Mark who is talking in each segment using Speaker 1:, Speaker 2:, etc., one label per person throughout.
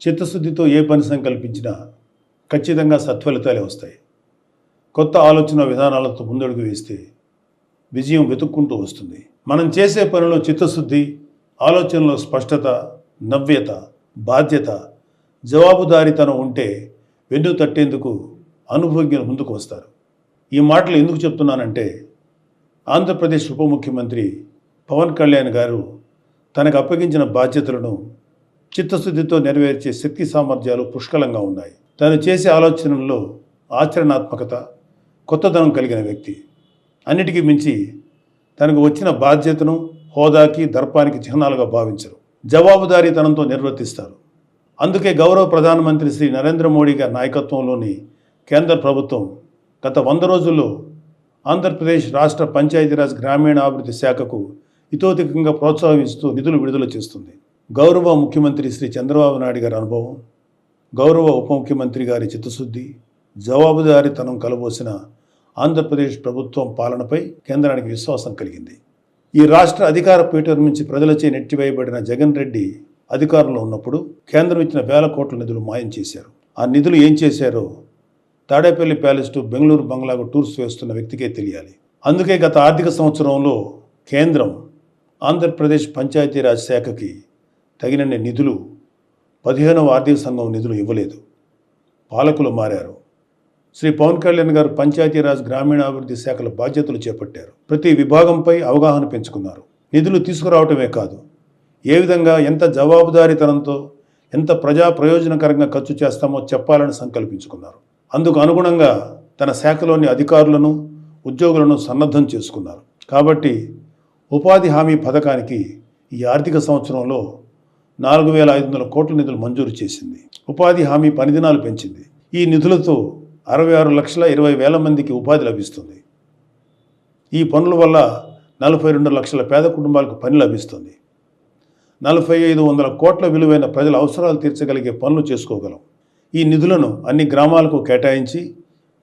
Speaker 1: చిత్తశుద్ధితో ఏ పని సంకల్పించినా ఖచ్చితంగా సత్ఫలితాలే వస్తాయి. కొత్త ఆలోచన విధానాలతో ముందడుగు వేస్తే విజయం వెతుక్కుంటూ వస్తుంది. మనం చేసే పనిలో చిత్తశుద్ధి, ఆలోచనలో స్పష్టత, నవ్యత, బాధ్యత, జవాబుదారీతనం ఉంటే వెన్ను తట్టేందుకు అనుభవజ్ఞులు ముందుకు వస్తారు. ఈ మాటలు ఎందుకు చెప్తున్నానంటే, ఆంధ్రప్రదేశ్ ఉప ముఖ్యమంత్రి పవన్ కళ్యాణ్ గారు తనకు అప్పగించిన బాధ్యతలను చిత్తశుద్ధితో నెరవేర్చే శక్తి సామర్థ్యాలు పుష్కలంగా ఉన్నాయి. తను చేసే ఆలోచనల్లో ఆచరణాత్మకత, కొత్తదనం కలిగిన వ్యక్తి. అన్నిటికీ మించి తనకు వచ్చిన బాధ్యతను హోదాకి, దర్పానికి చిహ్నాలుగా భావించరు. జవాబుదారీతనంతో నిర్వర్తిస్తారు. అందుకే గౌరవ ప్రధానమంత్రి శ్రీ నరేంద్ర మోడీ గారి నాయకత్వంలోని కేంద్ర ప్రభుత్వం గత 100 రోజుల్లో ఆంధ్రప్రదేశ్ రాష్ట్ర పంచాయతీరాజ్ గ్రామీణాభివృద్ధి శాఖకు ఇతోధికంగా ప్రోత్సహిస్తూ నిధులు విడుదల చేస్తుంది. గౌరవ ముఖ్యమంత్రి శ్రీ చంద్రబాబు నాయుడు గారి అనుభవం, గౌరవ ఉప ముఖ్యమంత్రి గారి చిత్తశుద్ధి, జవాబుదారీతనం కలబోసిన ఆంధ్రప్రదేశ్ ప్రభుత్వం పాలనపై కేంద్రానికి విశ్వాసం కలిగింది. ఈ రాష్ట్ర అధికార పీఠం నుంచి ప్రజలచే నెట్టివేయబడిన జగన్ రెడ్డి అధికారంలో ఉన్నప్పుడు కేంద్రం ఇచ్చిన వేల కోట్ల నిధులు మాయం చేశారు. ఆ నిధులు ఏం చేశారో తాడేపల్లి ప్యాలెస్ టు బెంగళూరు బంగ్లాకు టూర్స్ వేస్తున్న వ్యక్తికే తెలియాలి. అందుకే గత ఆర్థిక సంవత్సరంలో కేంద్రం ఆంధ్రప్రదేశ్ పంచాయతీరాజ్ శాఖకి తగినన్ని నిధులు 15వ ఆర్థిక సంఘం నిధులు ఇవ్వలేదు. పాలకులు మారారు. శ్రీ పవన్ కళ్యాణ్ గారు పంచాయతీరాజ్ గ్రామీణాభివృద్ధి శాఖల బాధ్యతలు చేపట్టారు. ప్రతి విభాగంపై అవగాహన పెంచుకున్నారు. నిధులు తీసుకురావటమే కాదు, ఏ విధంగా ఎంత జవాబుదారీతనంతో ఎంత ప్రజా ప్రయోజనకరంగా ఖర్చు చేస్తామో చెప్పాలని సంకల్పించుకున్నారు. అందుకు అనుగుణంగా తన శాఖలోని అధికారులను, ఉద్యోగులను సన్నద్ధం చేసుకున్నారు. కాబట్టి ఉపాధి హామీ పథకానికి ఈ ఆర్థిక సంవత్సరంలో 4,500 కోట్ల నిధులు మంజూరు చేసింది. ఉపాధి హామీ పని దినాలు పెంచింది. ఈ నిధులతో 66,20,000 మందికి ఉపాధి లభిస్తుంది. ఈ పనుల వల్ల 42 లక్షల పేద కుటుంబాలకు పని లభిస్తుంది. 4,500 కోట్ల విలువైన ప్రజల అవసరాలు తీర్చగలిగే పనులు చేసుకోగలం. ఈ నిధులను అన్ని గ్రామాలకు కేటాయించి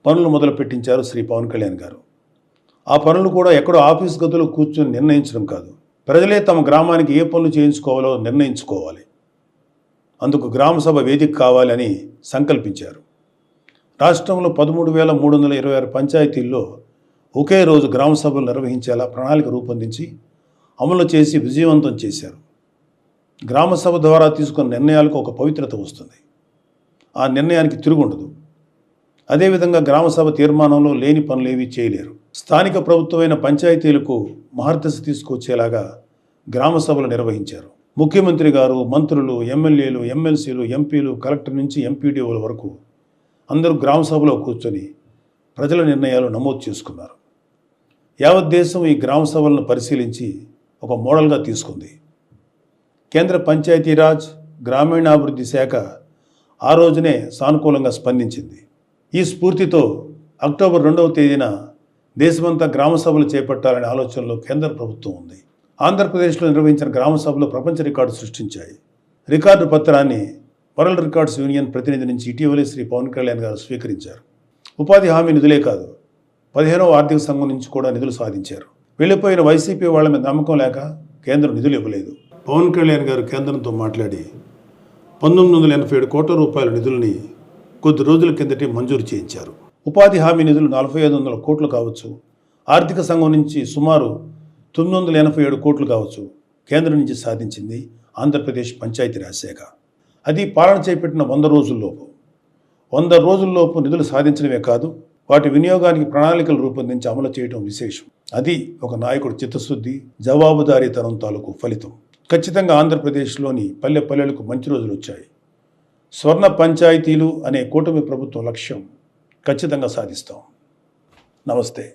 Speaker 1: పనులు మొదలుపెట్టించారు శ్రీ పవన్ కళ్యాణ్ గారు. ఆ పనులు కూడా ఎక్కడో ఆఫీస్ గదులు కూర్చొని నిర్ణయించడం కాదు, ప్రజలే తమ గ్రామానికి ఏ పనులు చేయించుకోవాలో నిర్ణయించుకోవాలి. అందుకు గ్రామసభ వేదిక కావాలని సంకల్పించారు. రాష్ట్రంలో 13,326 పంచాయతీల్లో ఒకే రోజు గ్రామసభలు నిర్వహించేలా ప్రణాళిక రూపొందించి అమలు చేసి విజయవంతం చేశారు. గ్రామసభ ద్వారా తీసుకున్న నిర్ణయాలకు ఒక పవిత్రత వస్తుంది. ఆ నిర్ణయానికి తిరుగుండదు. అదేవిధంగా గ్రామసభ తీర్మానంలో లేని పనులేవీ చేయలేరు. స్థానిక ప్రభుత్వమైన పంచాయతీలకు మహర్దశ తీసుకొచ్చేలాగా గ్రామసభలు నిర్వహించారు. ముఖ్యమంత్రి గారు, మంత్రులు, ఎమ్మెల్యేలు, ఎమ్మెల్సీలు, ఎంపీలు, కలెక్టర్ నుంచి ఎంపీడీఓల వరకు అందరూ గ్రామసభలో కూర్చొని ప్రజల నిర్ణయాలు నమోదు చేసుకున్నారు. యావత్ దేశం ఈ గ్రామసభలను పరిశీలించి ఒక మోడల్గా తీసుకుంది. కేంద్ర పంచాయతీరాజ్ గ్రామీణాభివృద్ధి శాఖ ఆ రోజునే సానుకూలంగా స్పందించింది. ఈ స్ఫూర్తితో అక్టోబర్ 2వ తేదీన దేశమంతా గ్రామసభలు చేపట్టాలనే ఆలోచనలో కేంద్ర ప్రభుత్వం ఉంది. ఆంధ్రప్రదేశ్లో నిర్వహించిన గ్రామసభలు ప్రపంచ రికార్డు సృష్టించాయి. రికార్డు పత్రాన్ని వరల్డ్ రికార్డ్స్ యూనియన్ ప్రతినిధి నుంచి ఇటీవలే శ్రీ పవన్ కళ్యాణ్ గారు స్వీకరించారు. ఉపాధి హామీ నిధులే కాదు, 15వ ఆర్థిక సంఘం నుంచి కూడా నిధులు సాధించారు. వెళ్ళిపోయిన వైసీపీ వాళ్ళ మీద నమ్మకం లేక కేంద్రం నిధులు ఇవ్వలేదు. పవన్ కళ్యాణ్ గారు కేంద్రంతో మాట్లాడి 1987 కోట్ల రూపాయల నిధులని కొద్ది రోజుల కిందటే మంజూరు చేయించారు. ఉపాధి హామీ నిధులు 4,500 కోట్లు కావచ్చు, ఆర్థిక సంఘం నుంచి సుమారు 987 కోట్లు కావచ్చు, కేంద్రం నుంచి సాధించింది ఆంధ్రప్రదేశ్ పంచాయతీరాజ్ శాఖ. అది పాలన చేపట్టిన 100 రోజుల్లోపు. 100 రోజుల్లోపు నిధులు సాధించడమే కాదు, వాటి వినియోగానికి ప్రణాళికలు రూపొందించి అమలు చేయడం విశేషం. అది ఒక నాయకుడు చిత్తశుద్ధి, జవాబుదారీతనం తాలూకు ఫలితం. ఖచ్చితంగా ఆంధ్రప్రదేశ్లోని పల్లె పల్లెలకు మంచి రోజులు వచ్చాయి. స్వర్ణ పంచాయతీలు అనే కూటమి ప్రభుత్వం లక్ష్యం ఖచ్చితంగా సాధిస్తాం. నమస్తే.